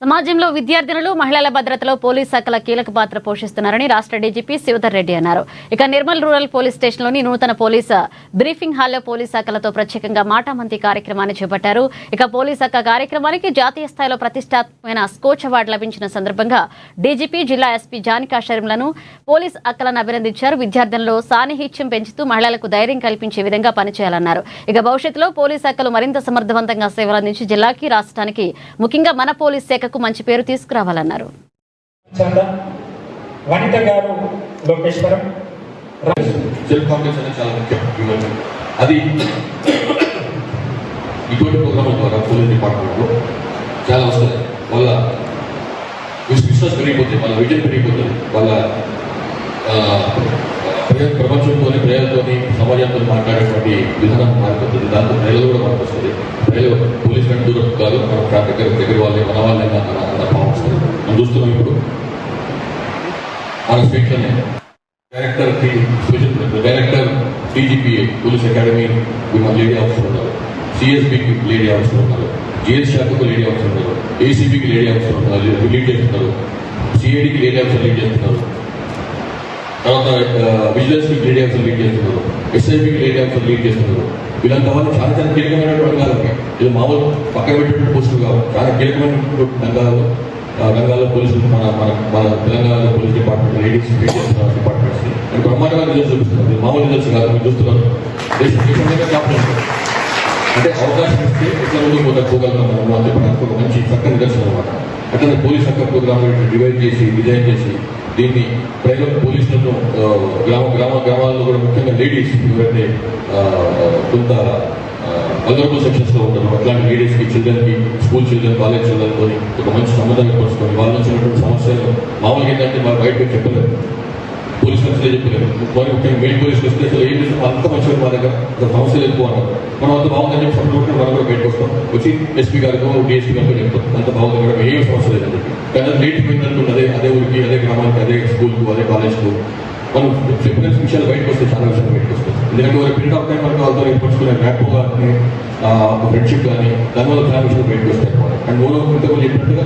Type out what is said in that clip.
సమాజంలో విద్యార్థినులు మహిళల భద్రతలో పోలీస్ శాఖల కీలక పాత్ర పోషిస్తున్నారని రాష్ట్ర డీజీపీ శివధర్ రెడ్డి అన్నారు. ఇక నిర్మల్ రూరల్ పోలీస్ స్టేషన్లోని నూతన పోలీస్ బ్రీఫింగ్ హాల్లో పోలీస్ శాఖలతో ప్రత్యేకంగా మాటామంతి కార్యక్రమాన్ని చేపట్టారు. ఇక పోలీస్ శాఖ కార్యక్రమానికి జాతీయ స్థాయిలో ప్రతిష్టాత్మకమైన స్కోచ్ అవార్డు లభించిన సందర్భంగా డీజీపీ జిల్లా ఎస్పీ జానికా షరీంలను పోలీస్ అక్కలను అభినందించారు. విద్యార్థులలో సాన్నిహిత్యం పెంచుతూ మహిళలకు ధైర్యం కల్పించే విధంగా పనిచేయాలన్నారు. ఇక భవిష్యత్తులో పోలీస్ శాఖలు మరింత సమర్థవంతంగా సేవలందించి జిల్లాకి రాష్ట్రానికి ముఖ్యంగా మన పోలీస్ శాఖ మంచి పేరు తీసుకురావాలన్నారు. అది ఇటువంటి ప్రోగ్రాముల ద్వారా పోలీస్ డిపార్ట్మెంట్లో చాలా వస్తుంది. వాళ్ళ విశ్వాసం పెరిగిపోతుంది, వాళ్ళ విజన్ పెరిగిపోతుంది, వాళ్ళ ప్రపంచంతో ప్రజలతో సమాజంతో మాట్లాడేటువంటి విధానం మారిపోతుంది. దాంతో ప్రజలు కూడా మనకు వస్తుంది. ప్రజలు పోలీస్ కంటే దూరం కాదు, మన దగ్గర వాళ్ళే మన వాళ్ళే అన్న భావం వస్తుంది. మనం చూస్తున్నాం ఇప్పుడు మన స్టేట్లోనే director DGPA police academy lady officer ఉన్నారు, సిఎస్బికి లేడీ ఆఫీసర్ ఉన్నారు, జిఎస్ శాఖకు లేడీ ఆఫీసర్ ఉన్నారు, ఏసీబీకి లేడీ ఆఫీసర్ ఉన్నారు, లీడ్ చేస్తున్నారు, సిఐడికి లేడీ ఆఫీసర్ లీడ్ చేస్తున్నారు, తర్వాత విజిలెన్స్ కి లేడీ ఆఫీసర్ లీడ్ చేస్తున్నారు, ఎస్ఐబికి లేడీ ఆఫీసర్ లీడ్ చేస్తున్నారు. వీళ్ళంతా వాళ్ళు చాలా చాలా కీలకమైనటువంటి కాదు, ఇది మామూలు పక్కన పెట్టినటువంటి పోస్టులు కావు, చాలా కీలకమైనటువంటి రంగాల్లో పోలీసులు మన తెలంగాణలో పోలీస్ డిపార్ట్మెంట్ లేడీస్ లీడ్ చేస్తున్నారు. డిపార్ట్మెంట్స్ అండ్ బ్రహ్మాండంగా రిజల్ట్స్ చూపిస్తున్నారు. మామూలు రిజల్ట్స్ కాదు, మీరు చూస్తున్నారు. అంటే అవకాశం ఇస్తే ఎట్లా ముందుకు పోగలుగుతాం అని చెప్పడానికి ఒక మంచి చక్కని నిదర్శనం అనమాట. అట్లనే పోలీస్ శాఖ ప్రోగ్రామ్ డివైడ్ చేసి డిజైన్ చేసి దీన్ని ప్రజలకు పోలీసులను గ్రామాల్లో కూడా ముఖ్యంగా లేడీస్ ఎవరైతే కొంత వల్నరబుల్ సెక్షన్స్లో ఉంటారు అట్లాంటి లేడీస్కి, చిల్డ్రన్కి, స్కూల్ చిల్డ్రన్, కాలేజ్ చిల్డ్రన్తో ఒక మంచి సంబంధం ఏర్పరుచుకొని వాళ్ళ నుంచి ఉన్నటువంటి సమస్యలు మామూలుగా ఏంటంటే వాళ్ళు బయటకు చెప్పలేరు, పోలీసు వస్తే చెప్పలేరు. మరి ముఖ్యంగా మెయిన్ పోలీసులు వస్తే అసలు ఏం చేస్తాం అంత మంచిగా మా దగ్గర సమస్యలు ఎక్కువ అన్నారు. మనం అంత బాగుందని చెప్పి సపోర్ట్ మనం కూడా బయటకు వస్తాం, వచ్చి ఎస్పీ గారితో డిఎస్పీ గారితో చెప్తాం అంత బాగుంది కూడా ఏం సమస్య లేదని చెప్పి. కానీ లేట్ పోయిందంటూ అదే ఊరికి, అదే గ్రామానికి, అదే స్కూల్కు, అదే కాలేజ్కు మనం చెప్పిన విషయాలు బయటకు వస్తే చాలా విషయాలు బయటకు వస్తాయి. ఎందుకంటే ఒక పీరియడ్ ఆఫ్ టైం మనకు వాళ్ళతో ఏర్పరచుకునే ర్యాప్ కానీ ఫ్రెండ్షిప్ కానీ దానివల్ల చాలా విషయాలు బయటకు వస్తాయి. అండ్ మూడో ఇంతకు చెప్పినట్టుగా